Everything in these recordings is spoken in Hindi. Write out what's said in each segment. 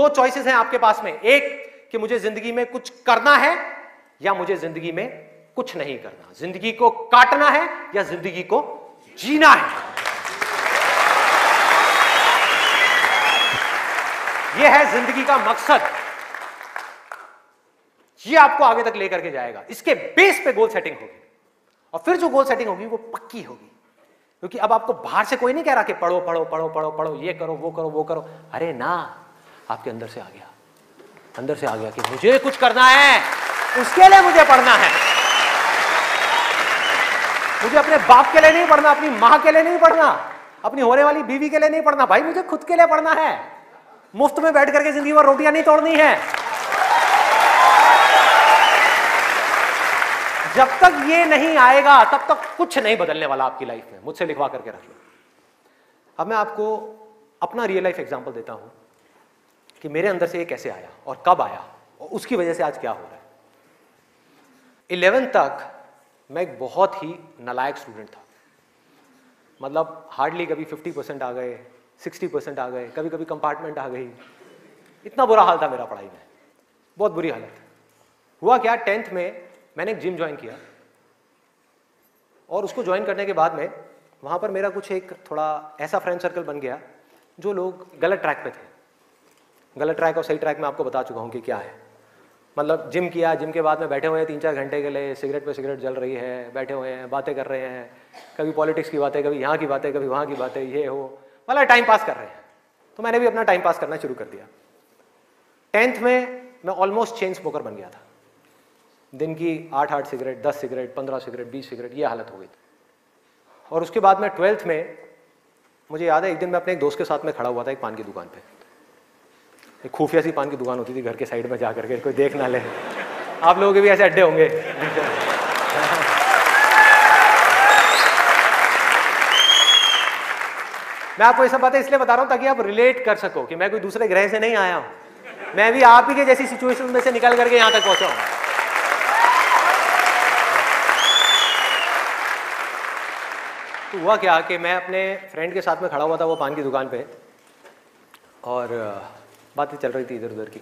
दो चॉइसेस हैं आपके पास में, एक कि मुझे जिंदगी में कुछ करना है या मुझे जिंदगी में कुछ नहीं करना, जिंदगी को काटना है या जिंदगी को जीना है। यह है जिंदगी का मकसद, ये आपको आगे तक लेकर के जाएगा। इसके बेस पे गोल सेटिंग होगी और फिर जो गोल सेटिंग होगी वो पक्की होगी, क्योंकि अब आपको बाहर से कोई नहीं कह रहा कि पढ़ो पढ़ो पढ़ो पढ़ो पढ़ो, ये करो वो करो वो करो। अरे ना, आपके अंदर से आ गया, अंदर से आ गया कि मुझे कुछ करना है, उसके लिए मुझे पढ़ना है। मुझे अपने बाप के लिए नहीं पढ़ना, अपनी मां के लिए नहीं पढ़ना, अपनी होने वाली बीवी के लिए नहीं पढ़ना, भाई मुझे खुद के लिए पढ़ना है। मुफ्त में बैठ करके जिंदगी भर रोटियां नहीं तोड़नी है। जब तक ये नहीं आएगा तब तक कुछ नहीं बदलने वाला आपकी लाइफ में। मुझसे लिखवा करके रख लो। अब मैं आपको अपना रियल लाइफ एग्जांपल देता हूं कि मेरे अंदर से ये कैसे आया और कब आया और उसकी वजह से आज क्या हो रहा है। 11th तक मैं एक बहुत ही नालायक स्टूडेंट था, मतलब हार्डली कभी 50% आ गए, 60% आ गए, कभी कभी कंपार्टमेंट आ गई। इतना बुरा हाल था मेरा पढ़ाई में, बहुत बुरी हालत। हुआ क्या, 10th में मैंने एक जिम ज्वाइन किया और उसको ज्वाइन करने के बाद में वहाँ पर मेरा कुछ एक थोड़ा ऐसा फ्रेंड सर्कल बन गया जो लोग गलत ट्रैक पे थे। गलत ट्रैक और सही ट्रैक में आपको बता चुका हूँ कि क्या है। मतलब जिम किया, जिम के बाद में बैठे हुए हैं 3-4 घंटे के लिए, सिगरेट पे सिगरेट जल रही है, बैठे हुए हैं, बातें कर रहे हैं, कभी पॉलिटिक्स की बातें, कभी यहाँ की बातें, कभी वहाँ की बातें, ये हो, मतलब टाइम पास कर रहे हैं। तो मैंने भी अपना टाइम पास करना शुरू कर दिया। 10th में मैं ऑलमोस्ट चेन स्मोकर बन गया था। दिन की 8-8 सिगरेट, 10 सिगरेट, 15 सिगरेट, 20 सिगरेट, ये हालत हो गई थी। और उसके बाद में 12th में मुझे याद है, एक दिन मैं अपने एक दोस्त के साथ में खड़ा हुआ था एक पान की दुकान पे। एक खुफिया सी पान की दुकान होती थी घर के साइड में, जा करके कोई देख ना ले। आप लोगों के भी ऐसे अड्डे होंगे। मैं आपको ये सब बातें इसलिए बता रहा हूं ताकि आप रिलेट कर सको कि मैं कोई दूसरे ग्रह से नहीं आया हूं, मैं भी आप ही के जैसी सिचुएशन में से निकल करके यहां तक पहुंचा हूं। तो हुआ क्या कि मैं अपने फ्रेंड के साथ में खड़ा हुआ था वो पान की दुकान पे, और बातें चल रही थी इधर उधर की।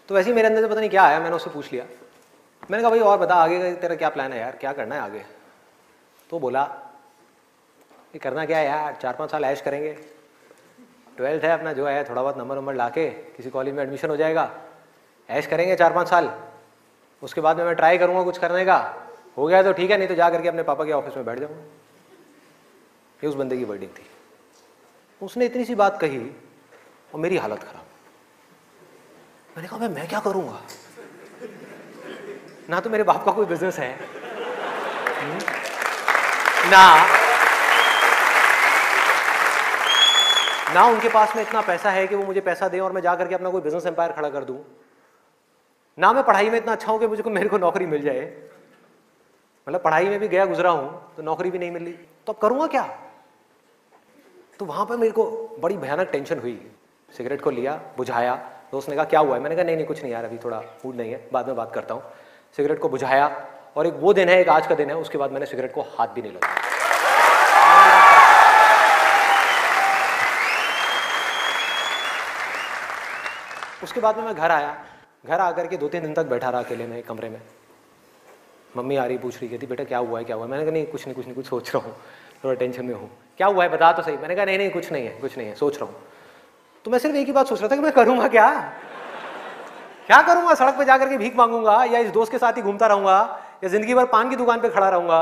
तो वैसे ही मेरे अंदर से पता नहीं क्या आया, मैंने उससे पूछ लिया। मैंने कहा भाई और बता, आगे का तेरा क्या प्लान है यार, क्या करना है आगे? तो बोला ये करना क्या है यार, 4-5 साल ऐश करेंगे, 12th है अपना, जो है थोड़ा बहुत नंबर ला के किसी कॉलेज में एडमिशन हो जाएगा, ऐश करेंगे 4-5 साल, उसके बाद में मैं ट्राई करूँगा कुछ करने का, हो गया तो ठीक है, नहीं तो जा करके अपने पापा के ऑफिस में बैठ जाऊँगा। ये उस बंदे की वर्डिंग थी। उसने इतनी सी बात कही और मेरी हालत खराब। मैंने कहा मैं क्या करूँगा, ना तो मेरे बाप का कोई बिजनेस है, ना उनके पास में इतना पैसा है कि वो मुझे पैसा दें और मैं जाकर के अपना कोई बिजनेस एम्पायर खड़ा कर दूं, ना मैं पढ़ाई में इतना अच्छा हूं कि मुझे मेरे को नौकरी मिल जाए। मतलब पढ़ाई में भी गया गुजरा हूं तो नौकरी भी नहीं मिली, तो अब करूंगा क्या? तो वहां पर मेरे को बड़ी भयानक टेंशन हुई। सिगरेट को लिया, बुझाया। दोस्त ने कहा क्या हुआ है? मैंने कहा नहीं कुछ नहीं यार, अभी थोड़ा मूड नहीं है, बाद में बात करता हूँ। सिगरेट को बुझाया और एक वो दिन है, एक आज का दिन है, उसके बाद मैंने सिगरेट को हाथ भी नहीं लगाया। उसके बाद में मैं घर आया, घर आकर के 2-3 दिन तक बैठा रहा अकेले में कमरे में। मम्मी आ रही, पूछ रही, कहती बेटा क्या हुआ है क्या हुआ है? मैंने कहा नहीं कुछ नहीं, कुछ सोच रहा हूँ, थोड़ा टेंशन में हूँ। क्या हुआ है बता तो सही। मैंने कहा नहीं कुछ नहीं है, सोच रहा हूँ। तो मैं सिर्फ एक ही बात सोच रहा था कि मैं करूँगा क्या करूँगा? सड़क पर जाकर के भीख मांगूंगा, या इस दोस्त के साथ ही घूमता रहूंगा, या जिंदगी भर पान की दुकान पर खड़ा रहूंगा,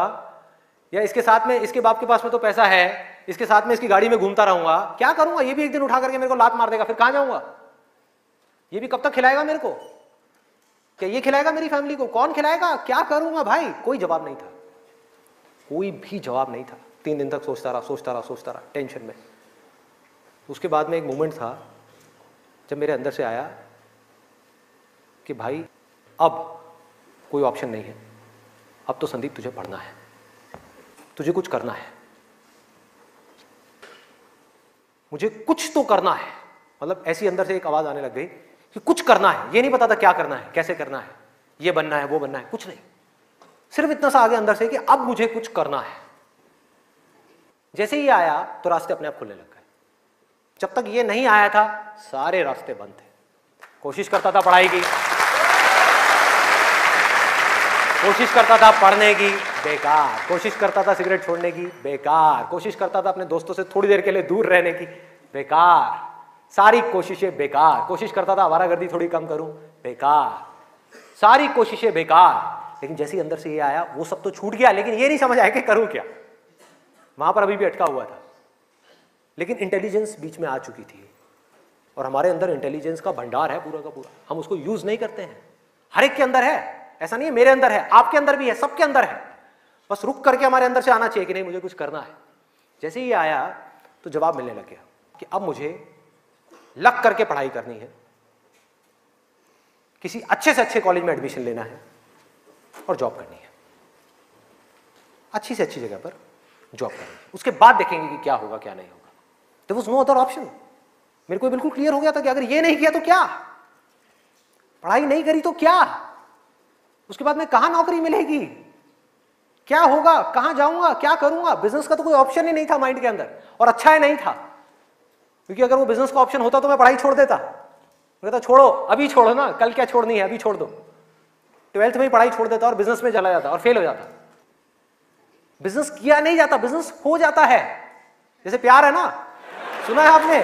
या इसके साथ में, इसके बाप के पास में तो पैसा है, इसके साथ में इसकी गाड़ी में घूमता रहूंगा। क्या करूँगा? ये भी एक दिन उठा करके मेरे को लात मार देगा, फिर कहाँ जाऊँगा? ये भी कब तक खिलाएगा मेरे को? क्या ये खिलाएगा मेरी फैमिली को? कौन खिलाएगा? क्या करूंगा भाई? कोई जवाब नहीं था, कोई भी जवाब नहीं था। 3 दिन तक सोचता रहा टेंशन में। उसके बाद में एक मोमेंट था जब मेरे अंदर से आया कि भाई अब कोई ऑप्शन नहीं है, अब तो संदीप तुझे पढ़ना है, तुझे कुछ करना है, मुझे कुछ तो करना है। मतलब ऐसी अंदर से एक आवाज आने लग गई कि कुछ करना है। ये नहीं पता था क्या करना है, कैसे करना है, ये बनना है, वो बनना है, कुछ नहीं। सिर्फ इतना सा आगे अंदर से कि अब मुझे कुछ करना है। जैसे ही आया तो रास्ते अपने आप खुलने लग गए। जब तक ये नहीं आया था सारे रास्ते बंद थे। कोशिश करता था पढ़ाई की, कोशिश करता था पढ़ने की, बेकार। कोशिश करता था सिगरेट छोड़ने की, बेकार। कोशिश करता था अपने दोस्तों से थोड़ी देर के लिए दूर रहने की, बेकार। सारी कोशिशें बेकार। कोशिश करता था आवारागर्दी थोड़ी कम करूं, बेकार। सारी कोशिशें बेकार। लेकिन जैसे ही अंदर से ये आया, वो सब तो छूट गया, लेकिन ये नहीं समझ आया कि करूं क्या। वहां पर अभी भी अटका हुआ था, लेकिन इंटेलिजेंस बीच में आ चुकी थी। और हमारे अंदर इंटेलिजेंस का भंडार है पूरा का पूरा, हम उसको यूज नहीं करते हैं। हर एक के अंदर है, ऐसा नहीं है मेरे अंदर है, आपके अंदर भी है, सबके अंदर है। बस रुक करके हमारे अंदर से आना चाहिए कि नहीं मुझे कुछ करना है। जैसे ही आया तो जवाब मिलने लग गया कि अब मुझे लग करके पढ़ाई करनी है, किसी अच्छे से अच्छे कॉलेज में एडमिशन लेना है और जॉब करनी है, अच्छी से अच्छी जगह पर जॉब करनी है। उसके बाद देखेंगे कि क्या होगा क्या नहीं होगा। There was no other option. मेरे को बिल्कुल क्लियर हो गया था कि अगर ये नहीं किया तो क्या, पढ़ाई नहीं करी तो क्या, उसके बाद में कहां नौकरी मिलेगी, क्या होगा, कहां जाऊंगा, क्या करूंगा। बिजनेस का तो कोई ऑप्शन ही नहीं था माइंड के अंदर, और अच्छा है नहीं था, क्योंकि अगर वो बिजनेस का ऑप्शन होता तो मैं पढ़ाई छोड़ देता। मैं कहता छोड़ो, अभी छोड़ो ना, कल क्या छोड़नी है, अभी छोड़ दो। 12th में ही पढ़ाई छोड़ देता और बिजनेस में चला जाता और फेल हो जाता। बिजनेस किया नहीं जाता, बिजनेस हो जाता है। जैसे प्यार है ना, सुना है आपने,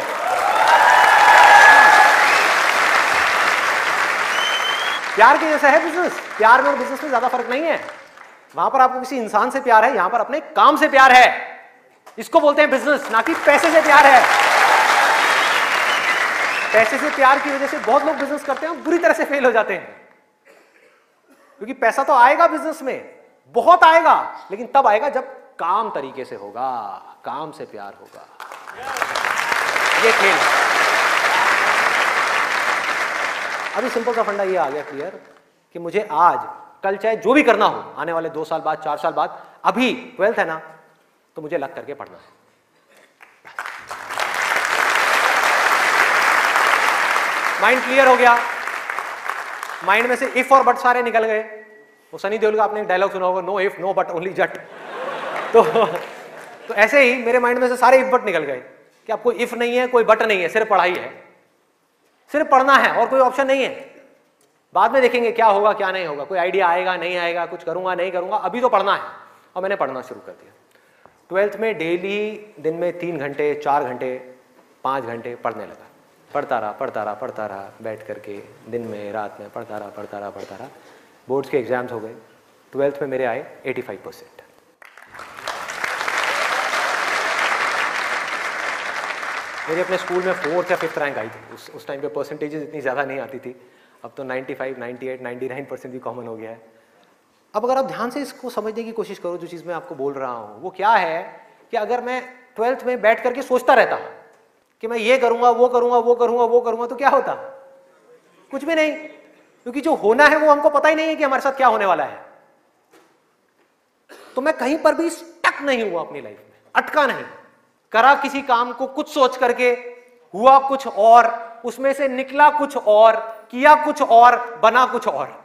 प्यार के जैसा है बिजनेस। प्यार में और बिजनेस में ज्यादा फर्क नहीं है। वहां पर आपको किसी इंसान से प्यार है, यहां पर अपने काम से प्यार है। इसको बोलते हैं बिजनेस, ना कि पैसे से प्यार है। पैसे से प्यार की वजह से बहुत लोग बिजनेस करते हैं और बुरी तरह से फेल हो जाते हैं, क्योंकि पैसा तो आएगा बिजनेस में, बहुत आएगा, लेकिन तब आएगा जब काम तरीके से होगा, काम से प्यार होगा। ये खेल है। अभी सिंपल सा फंडा ये आ गया क्लियर कि मुझे आज कल चाहे जो भी करना हो, आने वाले 2 साल बाद 4 साल बाद, अभी 12th है ना, तो मुझे लग करके पढ़ना है। माइंड क्लियर हो गया, माइंड में से इफ और बट सारे निकल गए। वो सनी देओल का आपने एक डायलॉग सुना होगा, no if no but only Jatt. तो ऐसे ही मेरे माइंड में से सारे इफ बट निकल गए कि अब कोई इफ नहीं है, कोई बट नहीं है, सिर्फ पढ़ाई है, सिर्फ पढ़ना है और कोई ऑप्शन नहीं है। बाद में देखेंगे क्या होगा क्या नहीं होगा, कोई आइडिया आएगा नहीं आएगा, कुछ करूंगा नहीं करूंगा, अभी तो पढ़ना है। और मैंने पढ़ना शुरू कर दिया। 12th में डेली दिन में 3 घंटे 4 घंटे 5 घंटे पढ़ने लगा। पढ़ता रहा बैठ करके, दिन में रात में पढ़ता रहा। बोर्ड्स के एग्जाम्स हो गए। 12th में मेरे आए 85%। मेरे अपने स्कूल में 4th या 5th रैंक आई थी। उस टाइम पे परसेंटेजेस इतनी ज़्यादा नहीं आती थी। अब तो 95, 98, 99% भी कॉमन हो गया है। अब अगर आप ध्यान से इसको समझने की कोशिश करो, जो चीज़ मैं आपको बोल रहा हूँ वो क्या है कि अगर मैं 12th में बैठ करके सोचता रहता कि मैं ये करूँगा वो करूँगा वो करूँगा वो करूँगा, तो क्या होता, कुछ भी नहीं, क्योंकि जो होना है वो हमको पता ही नहीं है कि हमारे साथ क्या होने वाला है। तो मैं कहीं पर भी स्टक नहीं हुआ अपनी लाइफ में, अटका नहीं, करा किसी काम को कुछ सोच करके, हुआ कुछ और, उसमें से निकला कुछ और, किया कुछ और, बना कुछ और।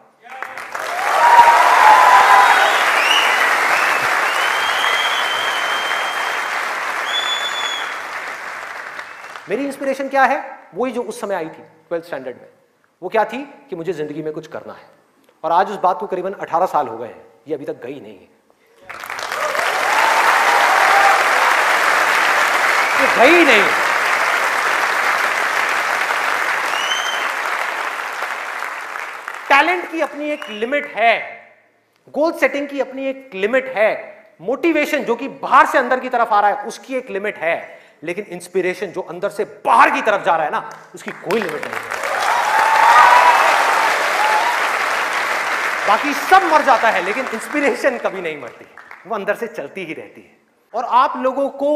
मेरी इंस्पिरेशन क्या है, वही जो उस समय आई थी 12th स्टैंडर्ड में। वो क्या थी कि मुझे जिंदगी में कुछ करना है। और आज उस बात को करीबन 18 साल हो गए हैं, ये अभी तक गई नहीं है, ये गई नहीं। टैलेंट की अपनी एक लिमिट है, गोल सेटिंग की अपनी एक लिमिट है, मोटिवेशन जो कि बाहर से अंदर की तरफ आ रहा है उसकी एक लिमिट है, लेकिन इंस्पिरेशन जो अंदर से बाहर की तरफ जा रहा है ना, उसकी कोई लिमिट नहीं है। बाकी सब मर जाता है, लेकिन इंस्पिरेशन कभी नहीं मरती, वो अंदर से चलती ही रहती है। और आप लोगों को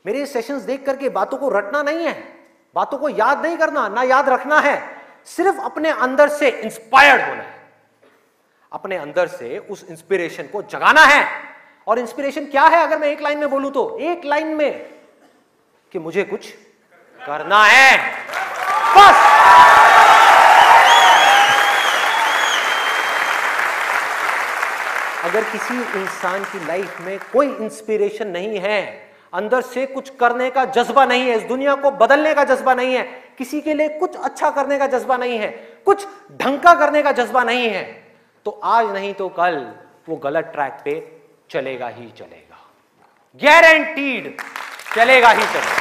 मेरे सेशंस देख करके बातों को रटना नहीं है, बातों को याद नहीं करना, ना याद रखना है, सिर्फ अपने अंदर से इंस्पायर्ड होना है, अपने अंदर से उस इंस्पिरेशन को जगाना है। और इंस्पिरेशन क्या है, अगर मैं एक लाइन में बोलूं तो एक लाइन में कि मुझे कुछ करना है, बस। अगर किसी इंसान की लाइफ में कोई इंस्पिरेशन नहीं है, अंदर से कुछ करने का जज्बा नहीं है, इस दुनिया को बदलने का जज्बा नहीं है, किसी के लिए कुछ अच्छा करने का जज्बा नहीं है, कुछ ढंग का करने का जज्बा नहीं है, तो आज नहीं तो कल वो गलत ट्रैक पे चलेगा ही चलेगा, गारंटीड चलेगा ही चलेगा।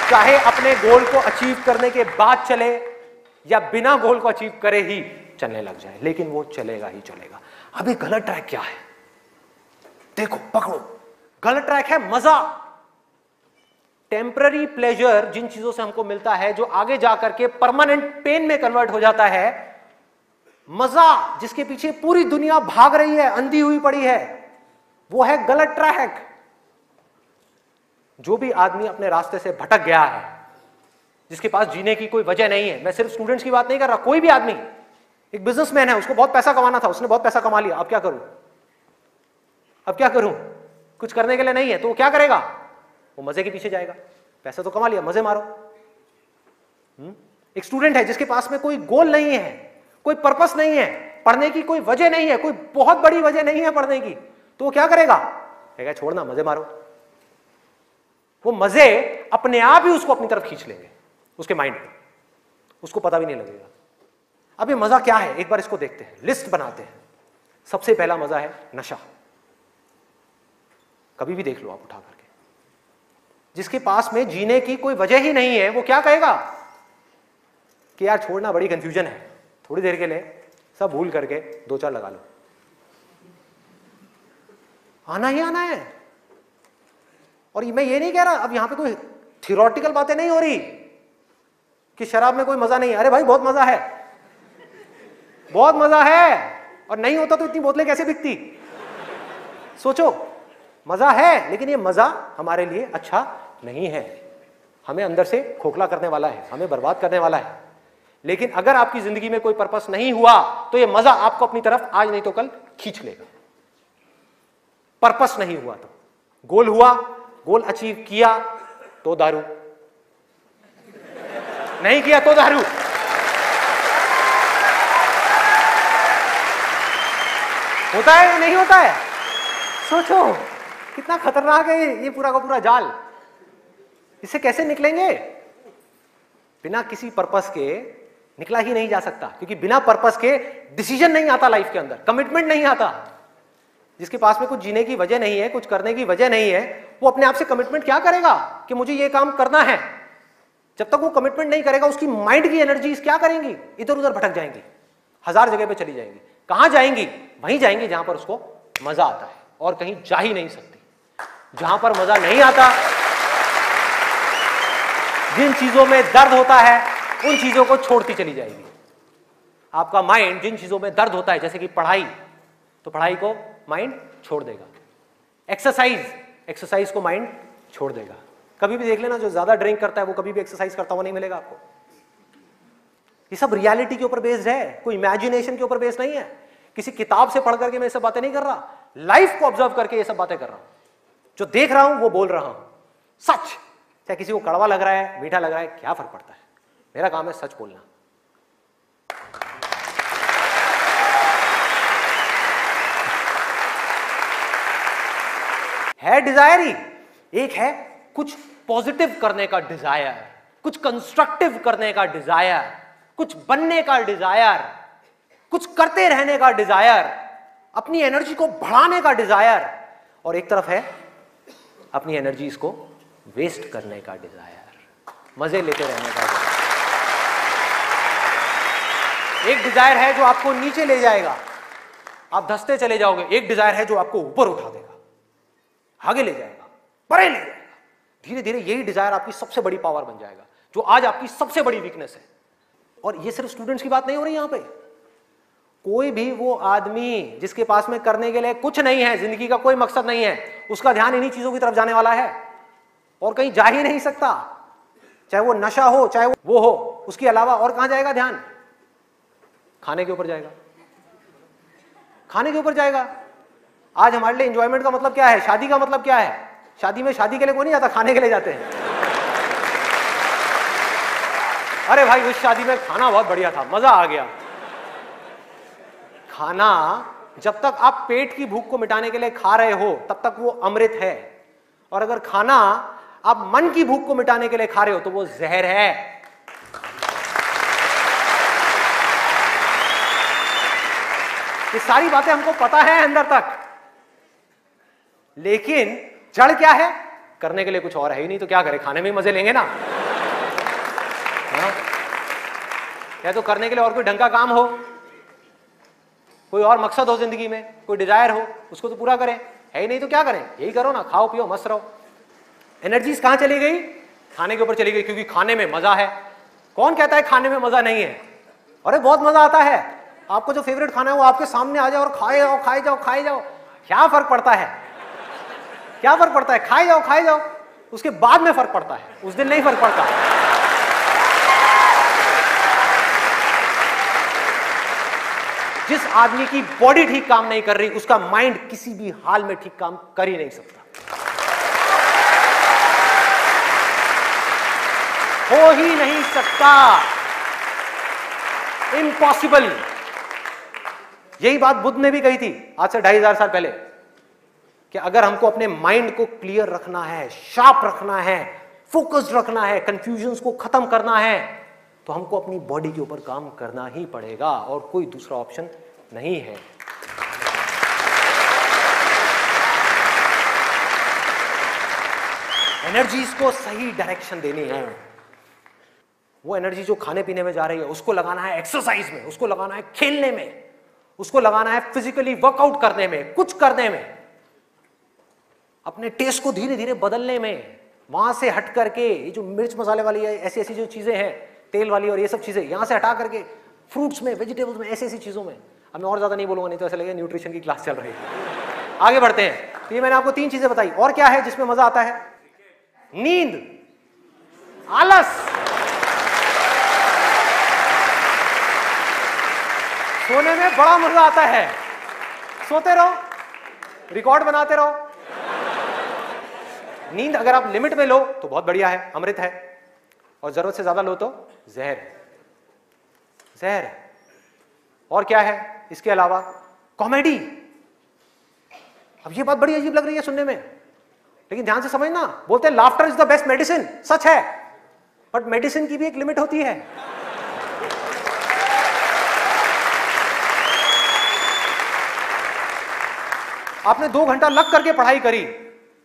चाहे अपने गोल को अचीव करने के बाद चले या बिना गोल को अचीव करे ही चलने लग जाए, लेकिन वो चलेगा ही चलेगा। अभी गलत ट्रैक क्या है, देखो पकड़ो। गलत ट्रैक है मजा, टेम्पररी प्लेजर, जिन चीजों से हमको मिलता है जो आगे जाकर के परमानेंट पेन में कन्वर्ट हो जाता है। मजा जिसके पीछे पूरी दुनिया भाग रही है, अंधी हुई पड़ी है, वो है गलत ट्रैक। जो भी आदमी अपने रास्ते से भटक गया है, जिसके पास जीने की कोई वजह नहीं है, मैं सिर्फ स्टूडेंट्स की बात नहीं कर रहा, कोई भी आदमी, एक बिजनेसमैन है, उसको बहुत पैसा कमाना था, उसने बहुत पैसा कमा लिया, अब क्या करूं, अब क्या करूं, कुछ करने के लिए नहीं है, तो वो क्या करेगा, वो मजे के पीछे जाएगा। पैसा तो कमा लिया, मजे मारो। एक स्टूडेंट है जिसके पास में कोई गोल नहीं है, कोई पर्पस नहीं है, पढ़ने की कोई वजह नहीं है, कोई बहुत बड़ी वजह नहीं है पढ़ने की, तो वो क्या करेगा, कहेगा छोड़ना, मजे मारो। वो मजे अपने आप ही उसको अपनी तरफ खींच लेंगे, उसके माइंड में, उसको पता भी नहीं लगेगा। अब ये मजा क्या है, एक बार इसको देखते हैं, लिस्ट बनाते हैं। सबसे पहला मजा है नशा। कभी भी देख लो आप उठा करके, जिसके पास में जीने की कोई वजह ही नहीं है, वो क्या कहेगा कि यार छोड़ना, बड़ी कंफ्यूजन है, थोड़ी देर के लिए सब भूल करके 2-4 लगा लो। आना ही आना है। और मैं ये नहीं कह रहा, अब यहां पे कोई थियोरेटिकल बातें नहीं हो रही कि शराब में कोई मजा नहीं है। अरे भाई बहुत मजा है, बहुत मजा है, और नहीं होता तो इतनी बोतलें कैसे बिकती। सोचो, मजा है, लेकिन ये मजा हमारे लिए अच्छा नहीं है, हमें अंदर से खोखला करने वाला है, हमें बर्बाद करने वाला है। लेकिन अगर आपकी जिंदगी में कोई पर्पस नहीं हुआ तो ये मजा आपको अपनी तरफ आज नहीं तो कल खींच लेगा। पर्पस नहीं हुआ तो, गोल हुआ, गोल अचीव किया तो दारू, नहीं किया तो दारू। होता है या नहीं होता है? सोचो कितना खतरनाक है ये पूरा का पूरा जाल। इससे कैसे निकलेंगे? बिना किसी पर्पस के निकला ही नहीं जा सकता, क्योंकि बिना पर्पस के डिसीजन नहीं आता लाइफ के अंदर, कमिटमेंट नहीं आता। जिसके पास में कुछ जीने की वजह नहीं है, कुछ करने की वजह नहीं है, वो अपने आप से कमिटमेंट क्या करेगा कि मुझे ये काम करना है। जब तक वो कमिटमेंट नहीं करेगा, उसकी माइंड की एनर्जीज क्या करेंगी, इधर उधर भटक जाएंगी, 1000 जगह पे चली जाएंगी। कहां जाएंगी? वहीं जाएंगी जहां पर उसको मजा आता है, और कहीं जा ही नहीं सकती। जहां पर मजा नहीं आता, जिन चीजों में दर्द होता है, उन चीजों को छोड़ती चली जाएगी। आपका माइंड जिन चीजों में दर्द होता है, जैसे कि पढ़ाई, तो पढ़ाई को माइंड छोड़ देगा। एक्सरसाइज को माइंड छोड़ देगा। कभी भी देख लेना, जो ज्यादा ड्रिंक करता है वो कभी भी एक्सरसाइज करता हुआ नहीं मिलेगा आपको। ये सब रियलिटी के ऊपर बेस्ड है, कोई इमेजिनेशन के ऊपर बेस्ड नहीं है। किसी किताब से पढ़ करके मैं ये सब बातें नहीं कर रहा, लाइफ को ऑब्जर्व करके ये सब बातें कर रहा हूं। जो देख रहा हूं वो बोल रहा हूं, सच। चाहे किसी को कड़वा लग रहा है, मीठा लग रहा है, क्या फर्क पड़ता है, मेरा काम है सच बोलना। है डिजायर ही, एक है कुछ पॉजिटिव करने का डिजायर, कुछ कंस्ट्रक्टिव करने का डिजायर, कुछ बनने का डिजायर, कुछ करते रहने का डिजायर, अपनी एनर्जी को बढ़ाने का डिजायर, और एक तरफ है अपनी एनर्जी को वेस्ट करने का डिजायर, मजे लेते रहने का डिजायर। एक डिजायर है जो आपको नीचे ले जाएगा, आप धंसते चले जाओगे। एक डिजायर है जो आपको ऊपर उठा देगा, आगे ले जाएगा, परे ले जाएगा। धीरे धीरे यही डिजायर आपकी सबसे बड़ी पावर बन जाएगा, जो आज आपकी सबसे बड़ी वीकनेस है। और ये सिर्फ स्टूडेंट्स की बात नहीं हो रही यहां पे, कोई भी वो आदमी जिसके पास में करने के लिए कुछ नहीं है, जिंदगी का कोई मकसद नहीं है, उसका ध्यान इन्हीं चीजों की तरफ जाने वाला है, और कहीं जा ही नहीं सकता। चाहे वो नशा हो, चाहे वो हो, उसके अलावा और कहां जाएगा ध्यान? खाने के ऊपर जाएगा, खाने के ऊपर जाएगा। आज हमारे लिए एंजॉयमेंट का मतलब क्या है, शादी का मतलब क्या है? शादी में शादी के लिए कोई नहीं जाता, खाने के लिए जाते हैं। अरे भाई उस शादी में खाना बहुत बढ़िया था, मजा आ गया। खाना जब तक आप पेट की भूख को मिटाने के लिए खा रहे हो, तब तक वो अमृत है। और अगर खाना आप मन की भूख को मिटाने के लिए खा रहे हो तो वो जहर है। ये सारी बातें हमको पता है अंदर तक, लेकिन जड़ क्या है? करने के लिए कुछ और है ही नहीं, तो क्या करें? खाने में ही मजे लेंगे ना। हाँ? या तो करने के लिए और कोई ढंग का काम हो, कोई और मकसद हो जिंदगी में, कोई डिजायर हो, उसको तो पूरा करें। है ही नहीं तो क्या करें? यही करो ना, खाओ पियो मस्त रहो। एनर्जीज कहां चली गई? खाने के ऊपर चली गई, क्योंकि खाने में मजा है। कौन कहता है खाने में मजा नहीं है? अरे बहुत मजा आता है। आपको जो फेवरेट खाना है वो आपके सामने आ जाए और खाए जाओ खाए जाओ खाए जाओ, क्या फर्क पड़ता है? क्या फर्क पड़ता है? खाए जाओ खाए जाओ, उसके बाद में फर्क पड़ता है, उस दिन नहीं फर्क पड़ता। जिस आदमी की बॉडी ठीक काम नहीं कर रही, उसका माइंड किसी भी हाल में ठीक काम कर ही नहीं सकता, हो ही नहीं सकता, इम्पॉसिबल। यही बात बुद्ध ने भी कही थी आज से 2500 साल पहले, कि अगर हमको अपने माइंड को क्लियर रखना है, शार्प रखना है, फोकस्ड रखना है, कंफ्यूजन्स को खत्म करना है, तो हमको अपनी बॉडी के ऊपर काम करना ही पड़ेगा और कोई दूसरा ऑप्शन नहीं है। एनर्जीज को सही डायरेक्शन देनी है। वो एनर्जी जो खाने पीने में जा रही है उसको लगाना है एक्सरसाइज में, उसको लगाना है खेलने में, उसको लगाना है फिजिकली वर्कआउट करने में, कुछ करने में, अपने टेस्ट को धीरे धीरे बदलने में। वहां से हट करके ये जो मिर्च मसाले वाली है, ऐसी ऐसी जो चीजें हैं, तेल वाली और ये सब चीजें, यहां से हटा करके फ्रूट्स में, वेजिटेबल्स में, ऐसी ऐसी चीजों में। अब मैं और ज्यादा नहीं बोलूंगा, नहीं तो ऐसा लगेगा न्यूट्रिशन की क्लास चल रही है। आगे बढ़ते हैं। तो ये मैंने आपको 3 चीजें बताई। और क्या है जिसमें मजा आता है? नींद, आलस, सोने में बड़ा मजा आता है। सोते रहो, रिकॉर्ड बनाते रहो। नींद अगर आप लिमिट में लो तो बहुत बढ़िया है, अमृत है, और जरूरत से ज्यादा लो तो जहर है, जहर है। और क्या है इसके अलावा? कॉमेडी। अब ये बात बड़ी अजीब लग रही है सुनने में, लेकिन ध्यान से समझना। बोलते हैं laughter is the best medicine, सच है, बट मेडिसिन की भी एक लिमिट होती है। आपने 2 घंटा लग करके पढ़ाई करी,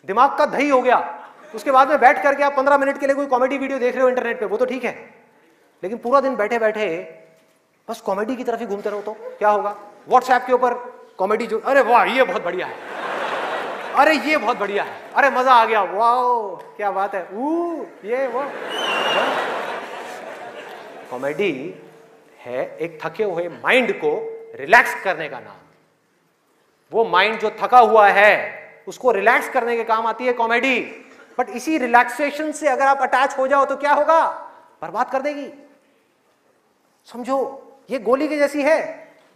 दिमाग का दही हो गया, उसके बाद में बैठ करके आप 15 मिनट के लिए कोई कॉमेडी वीडियो देख रहे हो इंटरनेट पे, वो तो ठीक है, लेकिन पूरा दिन बैठे बैठे बस कॉमेडी की तरफ ही घूमते रहो तो क्या होगा? व्हाट्सएप के ऊपर कॉमेडी जो, अरे वाह ये बहुत बढ़िया है, अरे ये बहुत बढ़िया है, अरे मजा आ गया, वाह क्या बात है, ये वो। कॉमेडी है एक थके हुए माइंड को रिलैक्स करने का नाम। वो माइंड जो थका हुआ है उसको रिलैक्स करने के काम आती है कॉमेडी। बट इसी रिलैक्सेशन से अगर आप अटैच हो जाओ तो क्या होगा? बर्बाद कर देगी। समझो ये गोली की जैसी है।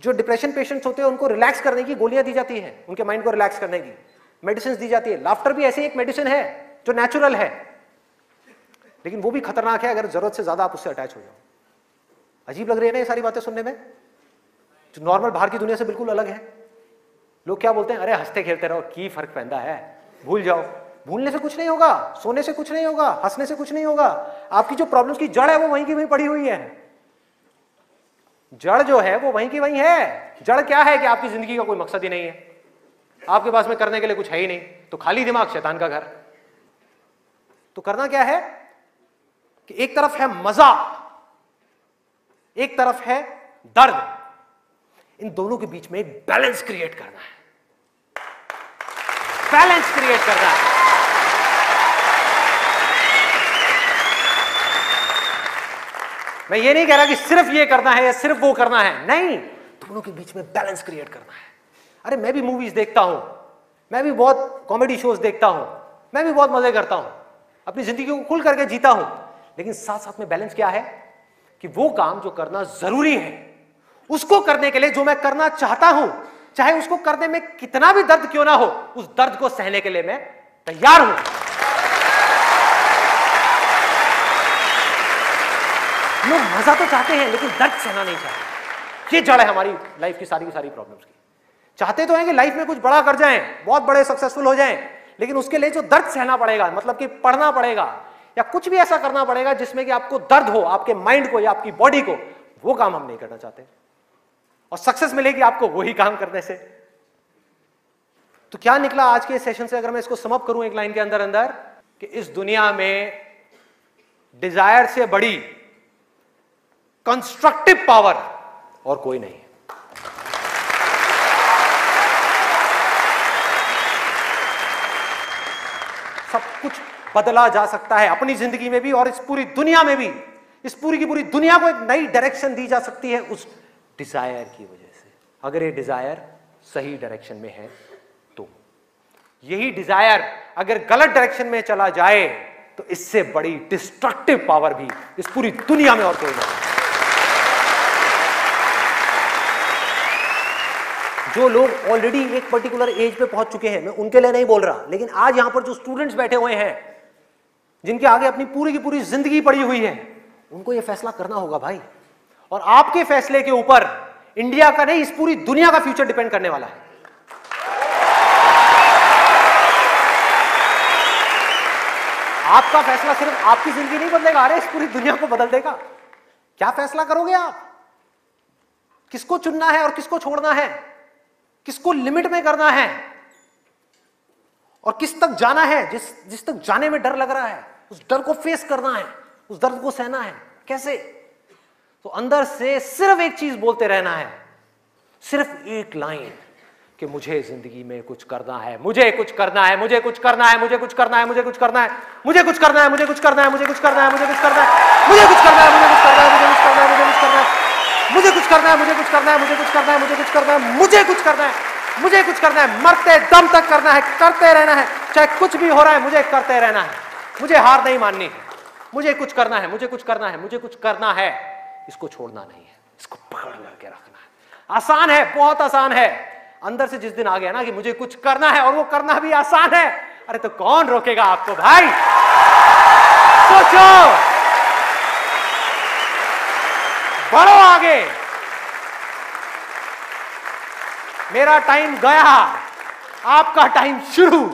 जो डिप्रेशन पेशेंट्स होते हैं उनको रिलैक्स करने की गोलियां दी जाती हैं, उनके माइंड को रिलैक्स करने की मेडिसिन दी जाती है। लाफ्टर भी ऐसे एक मेडिसिन है जो नेचुरल है, लेकिन वो भी खतरनाक है अगर जरूरत से ज्यादा आप उससे अटैच हो जाओ। अजीब लग रही है ना ये सारी बातें सुनने में, जो नॉर्मल बाहर की दुनिया से बिल्कुल अलग है। लोग क्या बोलते हैं? अरे हंसते खेलते रहो, की फर्क पैदा है, भूल जाओ। भूलने से कुछ नहीं होगा, सोने से कुछ नहीं होगा, हंसने से कुछ नहीं होगा। आपकी जो प्रॉब्लम्स की जड़ है वो वहीं की वहीं पड़ी हुई है। जड़ जो है वो वहीं की वहीं है। जड़ क्या है कि आपकी जिंदगी का कोई मकसद ही नहीं है, आपके पास में करने के लिए कुछ है ही नहीं, तो खाली दिमाग शैतान का घर। तो करना क्या है कि एक तरफ है मजा, एक तरफ है दर्द, इन दोनों के बीच में एक बैलेंस क्रिएट करना है। बैलेंस क्रिएट करना है। मैं ये नहीं कह रहा कि सिर्फ ये करना है या सिर्फ वो करना है, नहीं, दोनों के बीच में बैलेंस क्रिएट करना है। अरे मैं भी मूवीज देखता हूं, मैं भी बहुत कॉमेडी शोज देखता हूं, मैं भी बहुत मजे करता हूं, अपनी जिंदगी को खुल करके जीता हूं, लेकिन साथ साथ में बैलेंस क्या है कि वो काम जो करना जरूरी है उसको करने के लिए जो मैं करना चाहता हूं, चाहे उसको करने में कितना भी दर्द क्यों ना हो, उस दर्द को सहने के लिए मैं तैयार हूं। लोग मजा तो चाहते हैं लेकिन दर्द सहना नहीं चाहते। ये जड़ है हमारी लाइफ की सारी प्रॉब्लम्स की। चाहते तो हैं कि लाइफ में कुछ बड़ा कर जाएं, बहुत बड़े सक्सेसफुल हो जाएं, लेकिन उसके लिए जो दर्द सहना पड़ेगा, मतलब कि पढ़ना पड़ेगा या कुछ भी ऐसा करना पड़ेगा जिसमें कि आपको दर्द हो, आपके माइंड को या आपकी बॉडी को, वो काम हम नहीं करना चाहते। और सक्सेस मिलेगी आपको वही काम करने से। तो क्या निकला आज के सेशन से, अगर मैं इसको समअप करूं एक लाइन के अंदर अंदर, कि इस दुनिया में डिजायर से बड़ी कंस्ट्रक्टिव पावर और कोई नहीं है। सब कुछ बदला जा सकता है अपनी जिंदगी में भी और इस पूरी दुनिया में भी। इस पूरी की पूरी दुनिया को एक नई डायरेक्शन दी जा सकती है उस डिजायर की वजह से, अगर ये डिजायर सही डायरेक्शन में है तो। यही डिजायर अगर गलत डायरेक्शन में चला जाए तो इससे बड़ी डिस्ट्रक्टिव पावर भी इस पूरी दुनिया में और कोई नहीं। जो लोग ऑलरेडी एक पर्टिकुलर एज पे पहुंच चुके हैं, मैं उनके लिए नहीं बोल रहा, लेकिन आज यहां पर जो स्टूडेंट्स बैठे हुए हैं, जिनके आगे अपनी पूरी की पूरी जिंदगी पड़ी हुई है, उनको यह फैसला करना होगा भाई। और आपके फैसले के ऊपर इंडिया का नहीं, इस पूरी दुनिया का फ्यूचर डिपेंड करने वाला है। आपका फैसला सिर्फ आपकी जिंदगी नहीं बदलेगा, अरे इस पूरी दुनिया को बदल देगा। क्या फैसला करोगे आप? किसको चुनना है और किसको छोड़ना है, किसको लिमिट में करना है और किस तक जाना है। जिस तक जाने में डर लग रहा है, उस डर को फेस करना है, उस दर्द को सहना है। कैसे? तो अंदर से सिर्फ एक चीज बोलते रहना है, सिर्फ एक लाइन, कि मुझे जिंदगी में कुछ करना है, मुझे कुछ करना है, मुझे कुछ करना है, मुझे कुछ करना है, मुझे कुछ करना है, मुझे कुछ करना है, मुझे कुछ करना है, मुझे कुछ करना है, मुझे कुछ करना है, मुझे कुछ करना है, मुझे कुछ करना है, मुझे कुछ करना है, मुझे कुछ करना है, मुझे कुछ करना है, मुझे कुछ करना है, मुझे कुछ करना है, मुझे कुछ करना है, मुझे कुछ करना है, मुझे कुछ करना है, मरते दम तक करना है, करते रहना है, चाहे कुछ भी हो रहा है, मुझे करते रहना है, मुझे हार नहीं माननी है, मुझे कुछ करना है, मुझे कुछ करना है, मुझे कुछ करना है। इसको छोड़ना नहीं है, इसको पकड़ करके रखना है। आसान है, बहुत आसान है। अंदर से जिस दिन आ गया ना कि मुझे कुछ करना है और वो करना भी आसान है, अरे तो कौन रोकेगा आपको भाई? सोचो, बढ़ो आगे। मेरा टाइम गया, आपका टाइम शुरू।